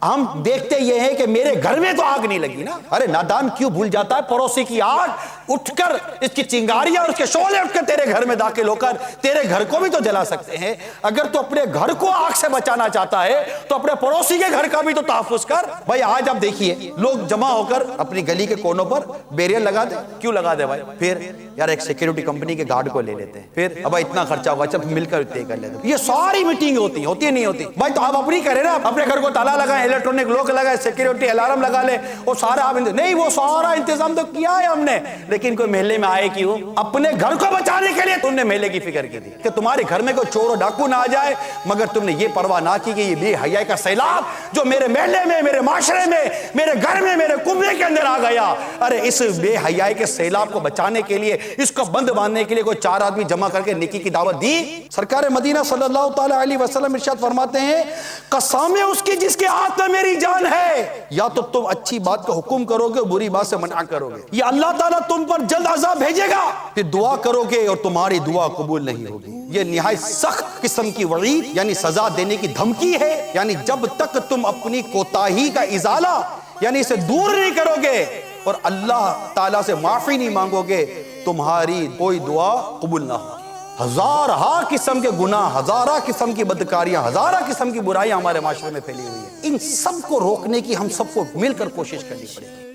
ہم دیکھتے یہ ہیں کہ میرے گھر میں تو آگ نہیں لگی نا. ارے نادان کیوں بھول جاتا ہے پڑوسی کی آگ اٹھ کر اس کی چنگاریاں اور اس کے شعلے اٹھ کر تیرے گھر میں داخل ہو کر تیرے گھر کو بھی تو جلا سکتے ہیں. اگر تو اپنے گھر کو آگ سے بچانا چاہتا ہے تو اپنے پڑوسی کے گھر کا بھی تو تحفظ کر. بھائی آج آپ دیکھیے لوگ جمع ہو کر اپنی گلی کے کونوں پر بیریئر لگا دیں. کیوں لگا دے بھائی؟ پھر یار ایک سیکیورٹی کمپنی کے گارڈ کو لے لیتے ہیں, پھر اب اتنا خرچہ ہوگا, اچھا مل کر طے کر لیتے ہیں. یہ ساری میٹنگ ہوتی ہے نہیں ہوتی؟ بھائی تو آپ اپنی کریں نا, اپنے گھر کو تالا لگائیں, الیکٹرانک لوک لگائیں, سیکیورٹی الارم لگا لیں, وہ سارا آپ نہیں, وہ سارا انتظام تو کیا ہے ہم نے, لیکن کوئی محلے میں آئے کیوں؟ اپنے گھر کو بچانے کے لیے تم نے محلے کی فکر کی تھی کہ تمہارے گھر میں کوئی چور و ڈاکو نہ آ جائے, مگر تم نے یہ پرواہ نہ کی کہ یہ بے حیائی کا سیلاب جو میرے محلے میں, میرے معاشرے میں, میرے گھر میں, میرے کنبے کے اندر آ گیا. ارے اس بے حیائی کے سیلاب کو بچانے کے لیے, اس کو بند باندھنے کے لیے کوئی 4 آدمی جمع کر کے نیکی کی دعوت دی. سرکار مدینہ صلی اللہ تعالی علیہ وسلم ارشاد فرماتے ہیں, قسم ہے اس کی جس کے ہاتھ میں میری جان ہے, یا تو تم اچھی بات کا حکم کرو گے, بری بات سے منع کرو گے, یا اللہ تعالیٰ تم پر جلد عذاب بھیجے گا, پھر دعا کرو گے اور تمہاری دعا قبول نہیں ہوگی. یہ نہایت سخت قسم کی وعید یعنی سزا دینے کی دھمکی ہے. یعنی جب تک تم اپنی کوتاہی کا ازالہ یعنی اسے دور نہیں کرو گے اور اللہ تعالیٰ سے معافی نہیں مانگو گے, تمہاری کوئی دعا قبول نہ ہوگی. ہزارہ قسم کے گناہ, ہزارہ قسم کی بدکاریاں, ہزارہ قسم کی برائیاں ہمارے معاشرے میں پھیلی ہوئی ہیں. ان سب کو روکنے کی ہم سب کو مل کر کوشش کرنی پڑے گی.